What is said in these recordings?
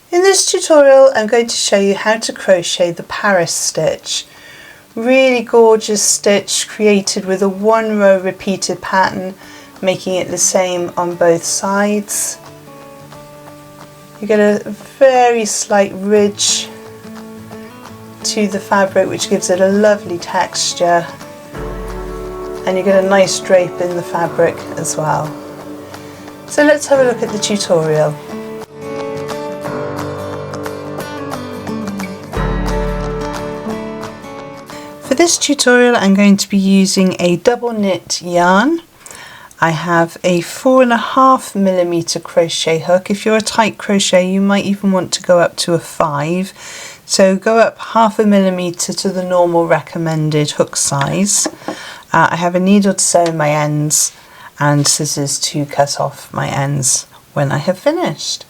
In this tutorial I'm going to show you how to crochet the Paris stitch. Really gorgeous stitch created with a 1 row repeated pattern, making it the same on both sides. You get a very slight ridge to the fabric which gives it a lovely texture, and you get a nice drape in the fabric as well. So let's have a look at the tutorial. For this tutorial I'm going to be using a double knit yarn. I have a 4.5mm crochet hook. If you're a tight crochet you might even want to go up to a 5. So go up 0.5mm to the normal recommended hook size. I have a needle to sew in my ends and scissors to cut off my ends when I have finished.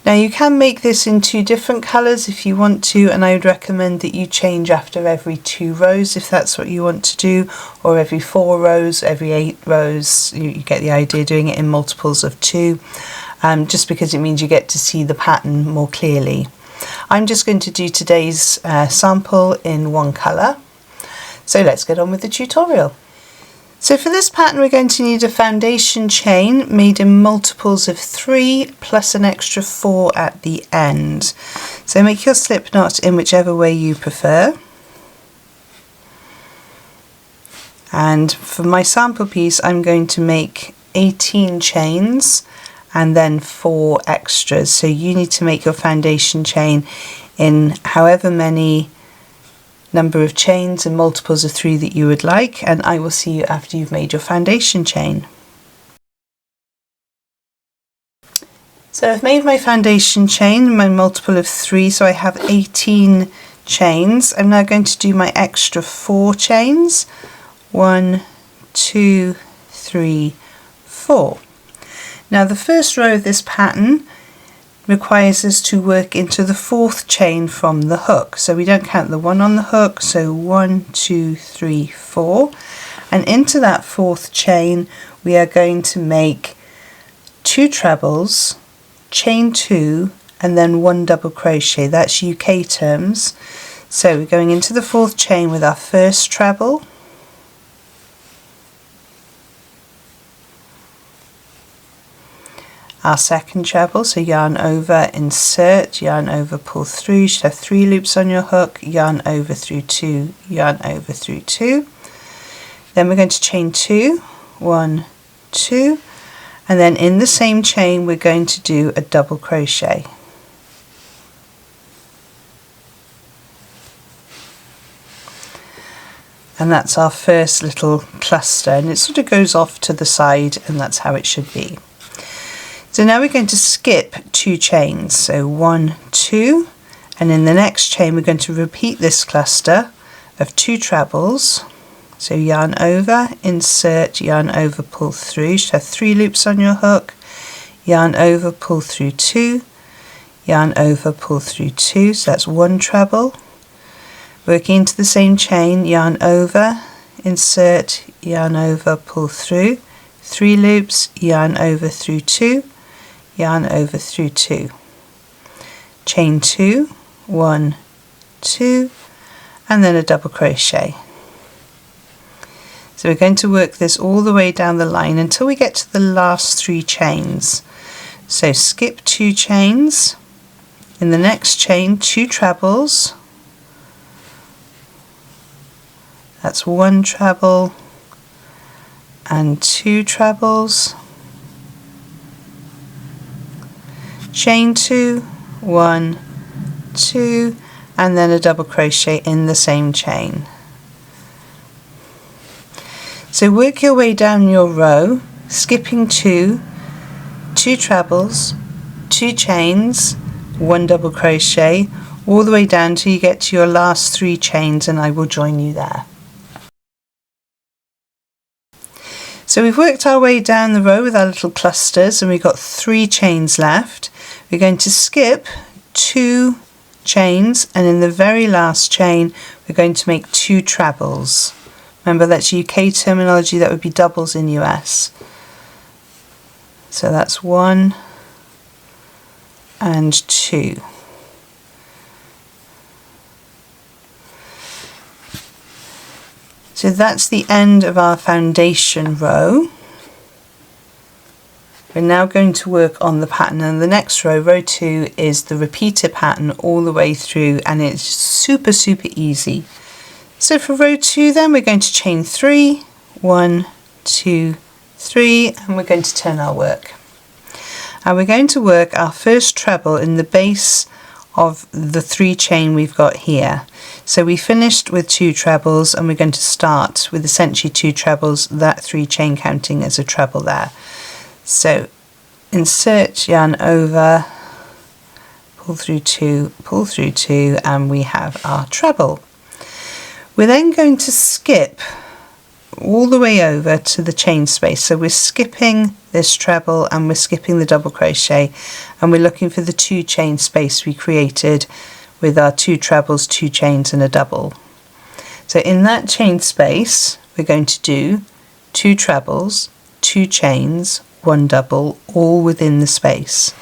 Now you can make this in 2 different colours if you want to, and I would recommend that you change after every 2 rows if that's what you want to do, or every 4 rows, every 8 rows. You get the idea, doing it in multiples of 2, just because it means you get to see the pattern more clearly. I'm just going to do today's sample in 1 colour. So let's get on with the tutorial. So for this pattern we're going to need a foundation chain made in multiples of 3 plus an extra 4 at the end. So make your slip knot in whichever way you prefer. And for my sample piece I'm going to make 18 chains and then 4 extras. So you need to make your foundation chain in however many number of chains and multiples of 3 that you would like, and I will see you after you've made your foundation chain. So I've made my foundation chain, my multiple of 3, so I have 18 chains. I'm now going to do my extra 4 chains. 1, 2, 3, 4. Now the first row of this pattern requires us to work into the 4th chain from the hook, so we don't count the 1 on the hook. So 1, 2, 3, 4, and into that 4th chain we are going to make 2 trebles, chain 2, and then 1 double crochet. That's UK terms. So we're going into the 4th chain with our first treble, our second treble, so yarn over, insert, yarn over, pull through. You should have 3 loops on your hook, yarn over through 2, yarn over through 2. Then we're going to chain 2, 1, 2, and then in the same chain we're going to do a double crochet. And that's our first little cluster, and it sort of goes off to the side, and that's how it should be. So now we're going to skip 2 chains, so 1, 2, and in the next chain we're going to repeat this cluster of 2 trebles. So yarn over, insert, yarn over, pull through. You should have 3 loops on your hook, yarn over, pull through 2, yarn over, pull through 2, so that's 1 treble. Working into the same chain, yarn over, insert, yarn over, pull through, 3 loops, yarn over through 2, yarn over through 2, chain 2, 1, 2, and then a double crochet. So we're going to work this all the way down the line until we get to the last 3 chains. So skip 2 chains, in the next chain 2 trebles, that's 1 treble and 2 trebles, chain 2, 1, 2, and then a double crochet in the same chain. So work your way down your row, skipping 2, 2 trebles, 2 chains, 1 double crochet, all the way down till you get to your last 3 chains, and I will join you there. So we've worked our way down the row with our little clusters, and we've got 3 chains left. We're going to skip 2 chains, and in the very last chain we're going to make 2 trebles. Remember, that's UK terminology, that would be doubles in US. So that's 1, and 2. So that's the end of our foundation row. We're now going to work on the pattern, and the next row, row 2, is the repeated pattern all the way through, and it's super easy. So for row 2 then we're going to chain 3, 1, 2, 3, and we're going to turn our work. And we're going to work our first treble in the base of the 3 chain we've got here. So we finished with 2 trebles, and we're going to start with essentially 2 trebles, that 3 chain counting as a treble there. So insert yarn over, pull through 2, and we have our treble. We're then going to skip all the way over to the chain space. So we're skipping this treble and we're skipping the double crochet, and we're looking for the 2 chain space we created with our 2 trebles, 2 chains and a double. So in that chain space we're going to do 2 trebles, 2 chains, 1 double, all within the space.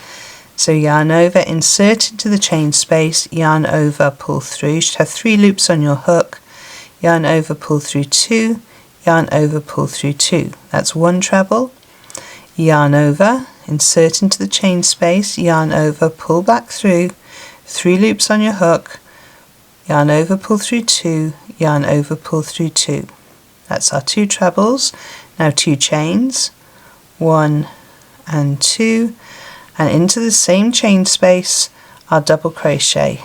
So yarn over, insert into the chain space, yarn over, pull through. You should have 3 loops on your hook, yarn over, pull through 2, yarn over, pull through 2. That's 1 treble. Yarn over, insert into the chain space, yarn over, pull back through, 3 loops on your hook, yarn over, pull through 2, yarn over, pull through 2. That's our 2 trebles. Now 2 chains, 1 and 2, and into the same chain space our double crochet.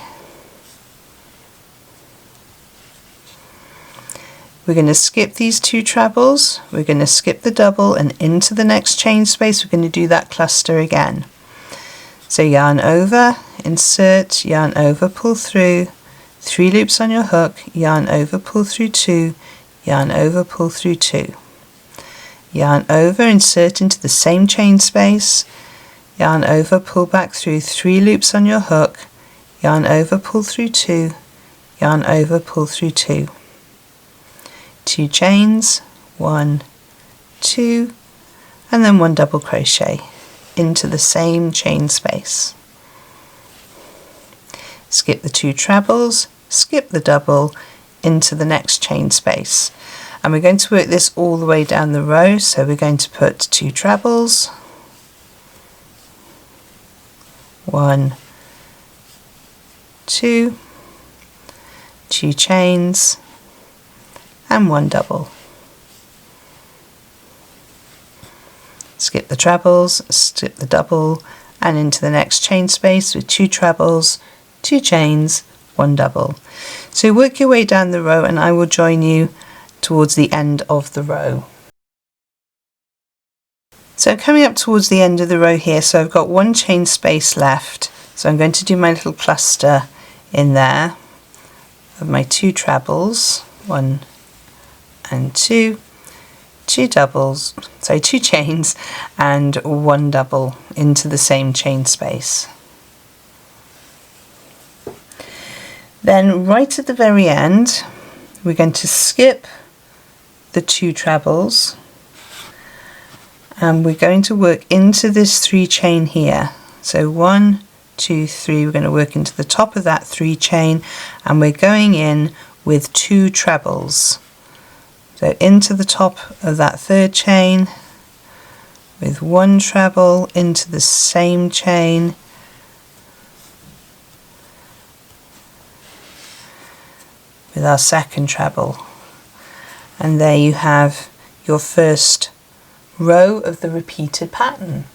We're going to skip these 2 trebles, we're going to skip the double, and into the next chain space we're going to do that cluster again. So yarn over, insert, yarn over, pull through, 3 loops on your hook, yarn over, pull through 2, yarn over, pull through 2. Yarn over, insert into the same chain space, yarn over, pull back through, 3 loops on your hook, yarn over, pull through 2, yarn over, pull through 2. 2 chains, 1, 2, and then 1 double crochet into the same chain space. Skip the 2 trebles, skip the double into the next chain space. And we're going to work this all the way down the row, so we're going to put 2 trebles, 1, 2, 2 chains, and 1 double. Skip the trebles, skip the double, and into the next chain space with 2 trebles, 2 chains, 1 double. So work your way down the row, and I will join you towards the end of the row. So coming up towards the end of the row here, so I've got 1 chain space left, so I'm going to do my little cluster in there of my 2 trebles, 1 and 2, 2 doubles, so 2 chains and 1 double into the same chain space. Then right at the very end we're going to skip the 2 trebles, and we're going to work into this 3 chain here. So 1, 2, 3, we're going to work into the top of that 3 chain, and we're going in with 2 trebles. So into the top of that 3rd chain with 1 treble into the same chain, with our 2nd treble. And there you have your first row of the repeated pattern.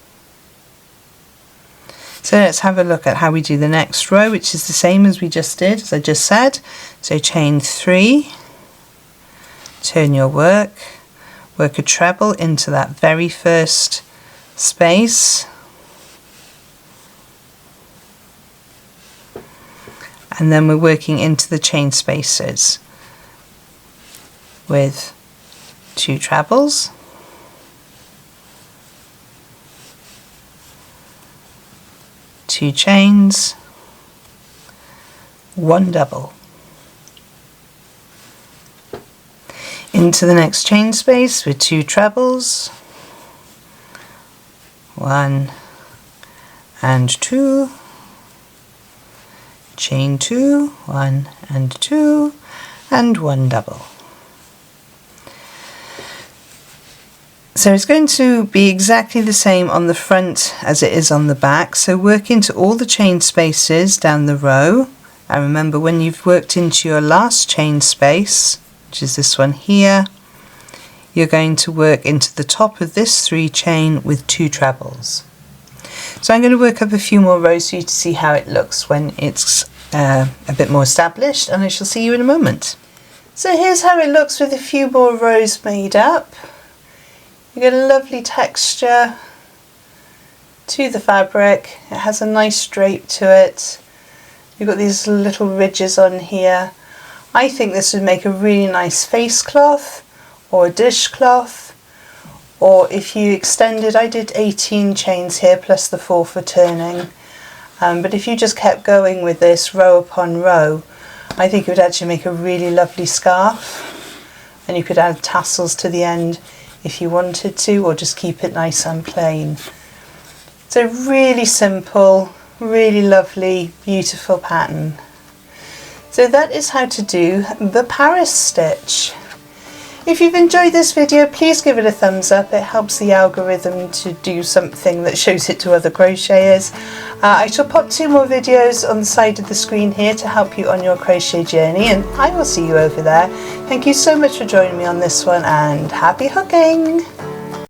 So let's have a look at how we do the next row, which is the same as we just did, as I just said. So chain 3, turn your work, work a treble into that very first space, and then we're working into the chain spaces with 2 trebles, 2 chains, 1 double. Into the next chain space with 2 trebles, 1 and 2, chain 2, 1 and 2 and 1 double. So it's going to be exactly the same on the front as it is on the back, so work into all the chain spaces down the row, and remember when you've worked into your last chain space, which is this one here, you're going to work into the top of this 3 chain with 2 trebles. So I'm going to work up a few more rows for you to see how it looks when it's a bit more established, and I shall see you in a moment. So here's how it looks with a few more rows made up. You get a lovely texture to the fabric. It has a nice drape to it. You've got these little ridges on here. I think this would make a really nice face cloth or a dishcloth, or if you extended, I did 18 chains here plus the 4 for turning, but if you just kept going with this row upon row, I think it would actually make a really lovely scarf, and you could add tassels to the end if you wanted to, or just keep it nice and plain. So really simple, really lovely, beautiful pattern. So that is how to do the Paris stitch. If you've enjoyed this video, please give it a thumbs up. It helps the algorithm to do something that shows it to other crocheters. I shall pop 2 more videos on the side of the screen here to help you on your crochet journey, and I will see you over there. Thank you so much for joining me on this one, and happy hooking!